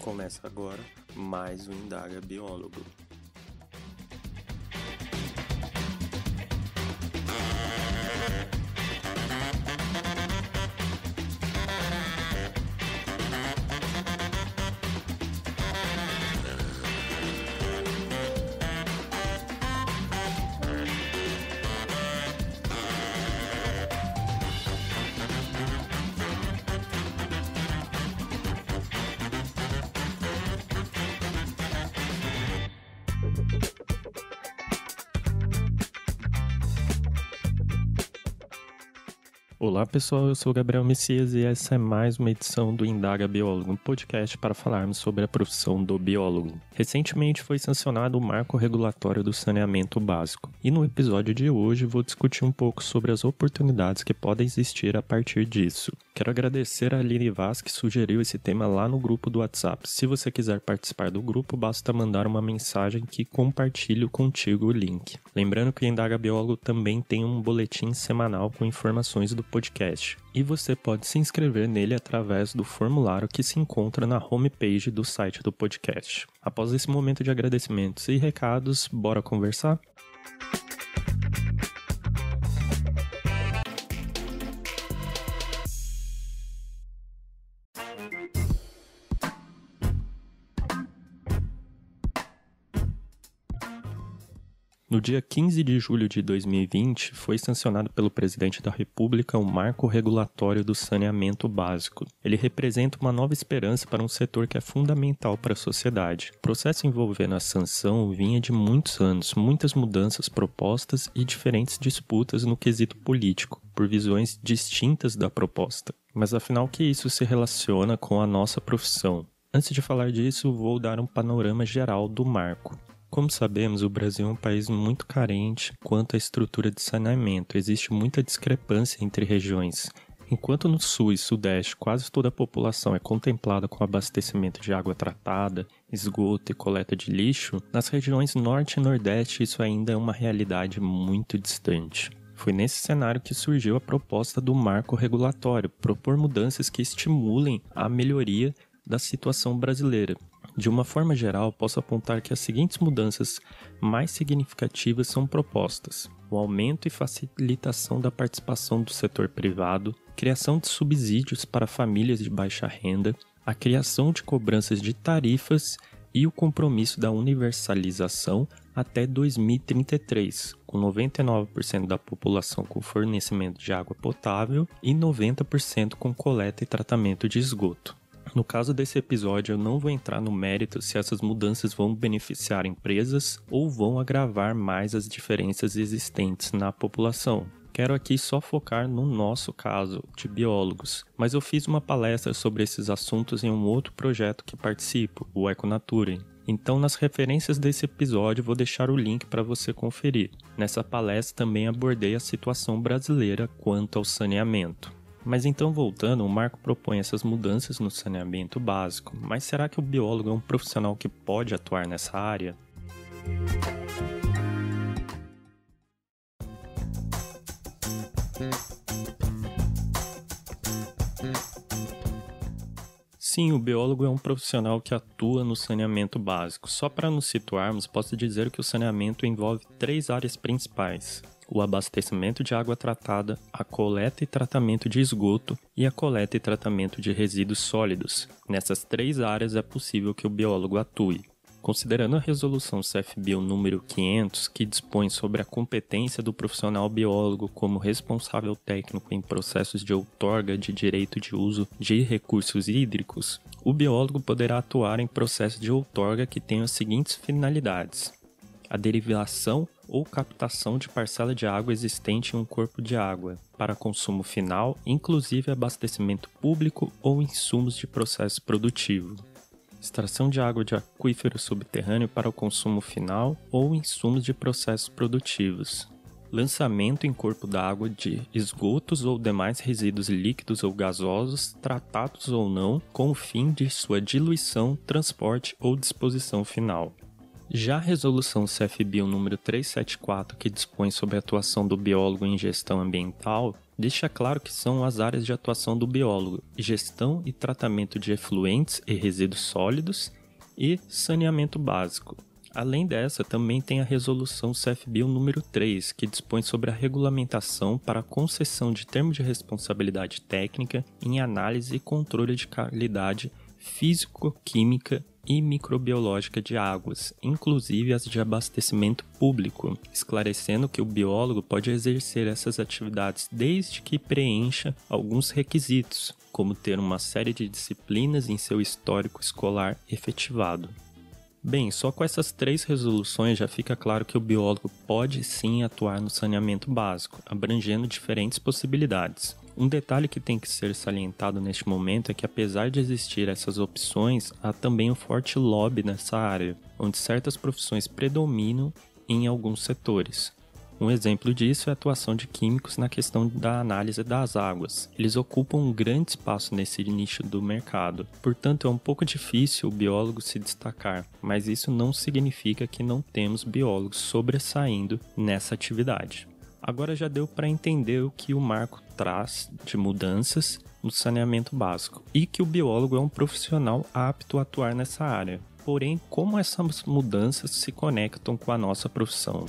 Começa agora mais um Indaga Biólogo. Olá pessoal, eu sou o Gabriel Messias e essa é mais uma edição do Indaga Biólogo, um podcast para falarmos sobre a profissão do biólogo. Recentemente foi sancionado o Marco Regulatório do Saneamento Básico e no episódio de hoje vou discutir um pouco sobre as oportunidades que podem existir a partir disso. Quero agradecer a Aline Vaz que sugeriu esse tema lá no grupo do WhatsApp. Se você quiser participar do grupo, basta mandar uma mensagem que compartilho contigo o link. Lembrando que o Indaga Biólogo também tem um boletim semanal com informações do podcast. E você pode se inscrever nele através do formulário que se encontra na homepage do site do podcast. Após esse momento de agradecimentos e recados, bora conversar? No dia 15 de julho de 2020, foi sancionado pelo presidente da República o Marco Regulatório do Saneamento Básico. Ele representa uma nova esperança para um setor que é fundamental para a sociedade. O processo envolvendo a sanção vinha de muitos anos, muitas mudanças propostas e diferentes disputas no quesito político, por visões distintas da proposta. Mas afinal, que isso se relaciona com a nossa profissão? Antes de falar disso, vou dar um panorama geral do marco. Como sabemos, o Brasil é um país muito carente quanto à estrutura de saneamento. Existe muita discrepância entre regiões. Enquanto no Sul e Sudeste quase toda a população é contemplada com abastecimento de água tratada, esgoto e coleta de lixo, nas regiões Norte e Nordeste isso ainda é uma realidade muito distante. Foi nesse cenário que surgiu a proposta do Marco Regulatório, propor mudanças que estimulem a melhoria da situação brasileira. De uma forma geral, posso apontar que as seguintes mudanças mais significativas são propostas: o aumento e facilitação da participação do setor privado, criação de subsídios para famílias de baixa renda, a criação de cobranças de tarifas e o compromisso da universalização até 2033, com 99% da população com fornecimento de água potável e 90% com coleta e tratamento de esgoto. No caso desse episódio, eu não vou entrar no mérito se essas mudanças vão beneficiar empresas ou vão agravar mais as diferenças existentes na população. Quero aqui só focar no nosso caso, de biólogos, mas eu fiz uma palestra sobre esses assuntos em um outro projeto que participo, o Econature. Então, nas referências desse episódio, vou deixar o link para você conferir. Nessa palestra também abordei a situação brasileira quanto ao saneamento. Mas então, voltando, o Marco propõe essas mudanças no saneamento básico, mas será que o biólogo é um profissional que pode atuar nessa área? Sim, o biólogo é um profissional que atua no saneamento básico. Só para nos situarmos, posso dizer que o saneamento envolve 3 áreas principais: o abastecimento de água tratada, a coleta e tratamento de esgoto e a coleta e tratamento de resíduos sólidos. Nessas 3 áreas é possível que o biólogo atue. Considerando a resolução CFBio número 500, que dispõe sobre a competência do profissional biólogo como responsável técnico em processos de outorga de direito de uso de recursos hídricos, o biólogo poderá atuar em processos de outorga que tenham as seguintes finalidades: a derivação ou captação de parcela de água existente em um corpo de água, para consumo final, inclusive abastecimento público ou insumos de processo produtivo. Extração de água de aquífero subterrâneo para o consumo final ou insumos de processos produtivos. Lançamento em corpo d'água de esgotos ou demais resíduos líquidos ou gasosos, tratados ou não, com o fim de sua diluição, transporte ou disposição final. Já a resolução CFBio número 374, que dispõe sobre a atuação do biólogo em gestão ambiental, deixa claro que são as áreas de atuação do biólogo: gestão e tratamento de efluentes e resíduos sólidos e saneamento básico. Além dessa, também tem a resolução CFBio número 3, que dispõe sobre a regulamentação para a concessão de termo de responsabilidade técnica em análise e controle de qualidade físico-química e microbiológica de águas, inclusive as de abastecimento público, esclarecendo que o biólogo pode exercer essas atividades desde que preencha alguns requisitos, como ter uma série de disciplinas em seu histórico escolar efetivado. Bem, só com essas 3 resoluções já fica claro que o biólogo pode sim atuar no saneamento básico, abrangendo diferentes possibilidades. Um detalhe que tem que ser salientado neste momento é que, apesar de existir essas opções, há também um forte lobby nessa área, onde certas profissões predominam em alguns setores. Um exemplo disso é a atuação de químicos na questão da análise das águas. Eles ocupam um grande espaço nesse nicho do mercado, portanto é um pouco difícil o biólogo se destacar, mas isso não significa que não temos biólogos sobressaindo nessa atividade. Agora já deu para entender o que o marco traz de mudanças no saneamento básico e que o biólogo é um profissional apto a atuar nessa área. Porém, como essas mudanças se conectam com a nossa profissão?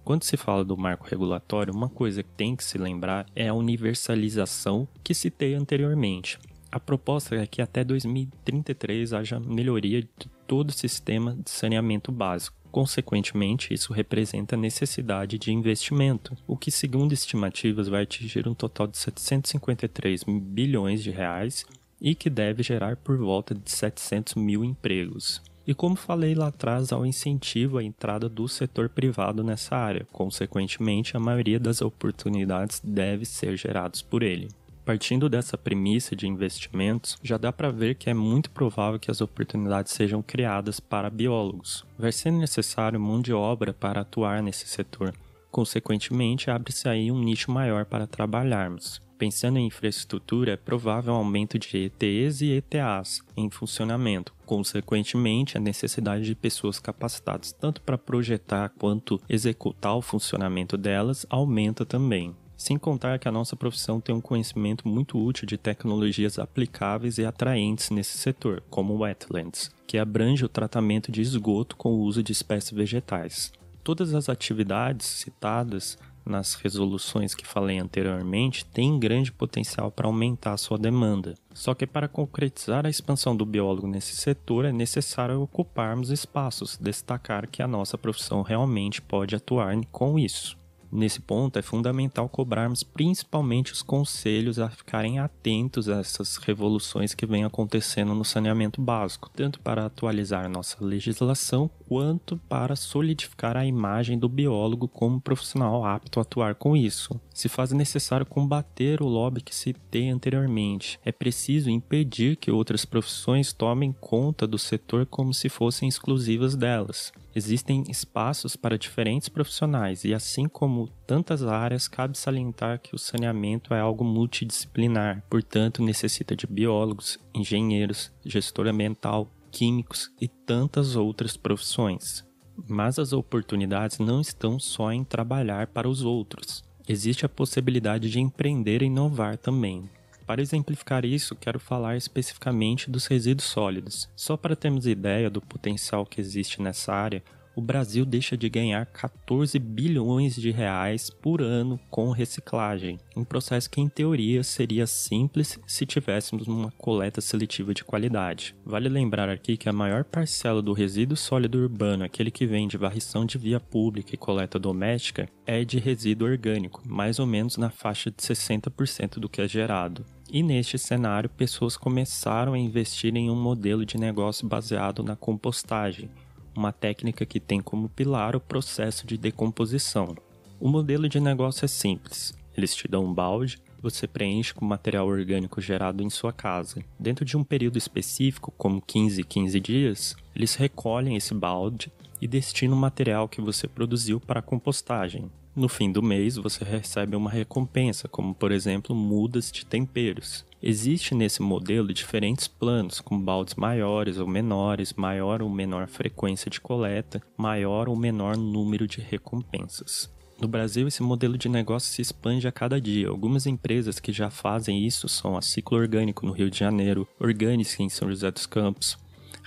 Quando se fala do marco regulatório, uma coisa que tem que se lembrar é a universalização que citei anteriormente. A proposta é que até 2033 haja melhoria de todo o sistema de saneamento básico. Consequentemente, isso representa a necessidade de investimento, o que, segundo estimativas, vai atingir um total de 753 bilhões de reais e que deve gerar por volta de 700 mil empregos. E como falei lá atrás, há um incentivo à entrada do setor privado nessa área. Consequentemente, a maioria das oportunidades deve ser geradas por ele. Partindo dessa premissa de investimentos, já dá para ver que é muito provável que as oportunidades sejam criadas para biólogos. Vai ser necessário mão de obra para atuar nesse setor. Consequentemente, abre-se aí um nicho maior para trabalharmos. Pensando em infraestrutura, é provável um aumento de ETEs e ETAs em funcionamento. Consequentemente, a necessidade de pessoas capacitadas tanto para projetar quanto executar o funcionamento delas aumenta também. Sem contar que a nossa profissão tem um conhecimento muito útil de tecnologias aplicáveis e atraentes nesse setor, como o wetlands, que abrange o tratamento de esgoto com o uso de espécies vegetais. Todas as atividades citadas nas resoluções que falei anteriormente têm grande potencial para aumentar a sua demanda. Só que para concretizar a expansão do biólogo nesse setor é necessário ocuparmos espaços, destacar que a nossa profissão realmente pode atuar com isso. Nesse ponto, é fundamental cobrarmos principalmente os conselhos a ficarem atentos a essas revoluções que vêm acontecendo no saneamento básico, tanto para atualizar nossa legislação, quanto para solidificar a imagem do biólogo como profissional apto a atuar com isso. Se faz necessário combater o lobby que citei anteriormente. É preciso impedir que outras profissões tomem conta do setor como se fossem exclusivas delas. Existem espaços para diferentes profissionais e, assim como tantas áreas, cabe salientar que o saneamento é algo multidisciplinar, portanto necessita de biólogos, engenheiros, gestor ambiental, químicos e tantas outras profissões. Mas as oportunidades não estão só em trabalhar para os outros. Existe a possibilidade de empreender e inovar também. Para exemplificar isso, quero falar especificamente dos resíduos sólidos. Só para termos ideia do potencial que existe nessa área, o Brasil deixa de ganhar 14 bilhões de reais por ano com reciclagem, um processo que em teoria seria simples se tivéssemos uma coleta seletiva de qualidade. Vale lembrar aqui que a maior parcela do resíduo sólido urbano, aquele que vem de varrição de via pública e coleta doméstica, é de resíduo orgânico, mais ou menos na faixa de 60% do que é gerado. E neste cenário, pessoas começaram a investir em um modelo de negócio baseado na compostagem, uma técnica que tem como pilar o processo de decomposição. O modelo de negócio é simples. Eles te dão um balde, você preenche com material orgânico gerado em sua casa. Dentro de um período específico, como 15 dias, Eles recolhem esse balde e destinam o material que você produziu para a compostagem. No fim do mês, você recebe uma recompensa, como por exemplo mudas de temperos. Existe nesse modelo diferentes planos, com baldes maiores ou menores, maior ou menor frequência de coleta, maior ou menor número de recompensas. No Brasil, esse modelo de negócio se expande a cada dia. Algumas empresas que já fazem isso são a Ciclo Orgânico no Rio de Janeiro, Organic em São José dos Campos,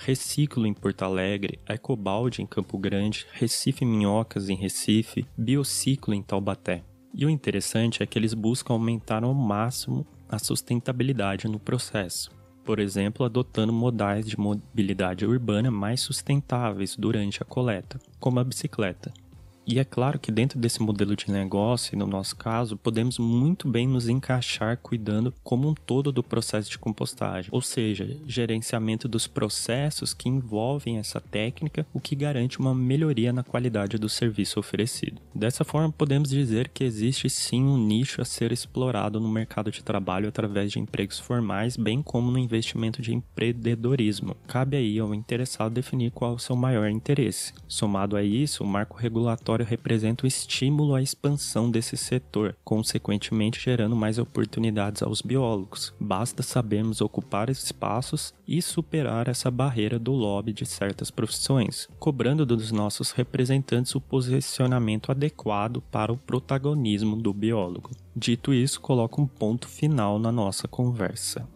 Reciclo em Porto Alegre, Ecobalde em Campo Grande, Recife Minhocas em Recife, Biociclo em Taubaté. E o interessante é que eles buscam aumentar ao máximo a sustentabilidade no processo. Por exemplo, adotando modais de mobilidade urbana mais sustentáveis durante a coleta, como a bicicleta. E é claro que dentro desse modelo de negócio, e no nosso caso, podemos muito bem nos encaixar cuidando como um todo do processo de compostagem, ou seja, gerenciamento dos processos que envolvem essa técnica, o que garante uma melhoria na qualidade do serviço oferecido. Dessa forma, podemos dizer que existe sim um nicho a ser explorado no mercado de trabalho através de empregos formais, bem como no investimento de empreendedorismo. Cabe aí ao interessado definir qual é o seu maior interesse. Somado a isso, o marco regulatório representa o estímulo à expansão desse setor, consequentemente gerando mais oportunidades aos biólogos. Basta sabermos ocupar espaços e superar essa barreira do lobby de certas profissões, cobrando dos nossos representantes o posicionamento adequado para o protagonismo do biólogo. Dito isso, coloco um ponto final na nossa conversa.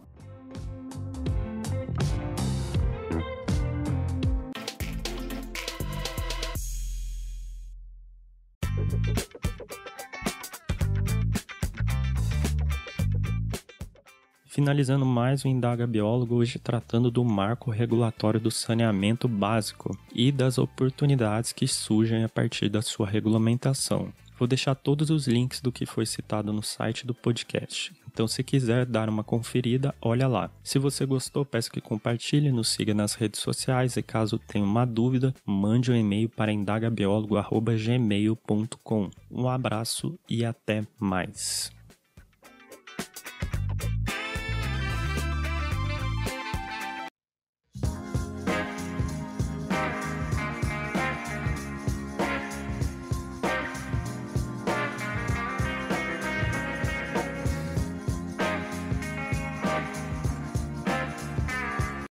Finalizando mais um Indaga Biólogo, hoje tratando do marco regulatório do saneamento básico e das oportunidades que surgem a partir da sua regulamentação. Vou deixar todos os links do que foi citado no site do podcast. Então, se quiser dar uma conferida, olha lá. Se você gostou, peço que compartilhe, nos siga nas redes sociais e caso tenha uma dúvida, mande um e-mail para indagabiologo@gmail.com. Um abraço e até mais.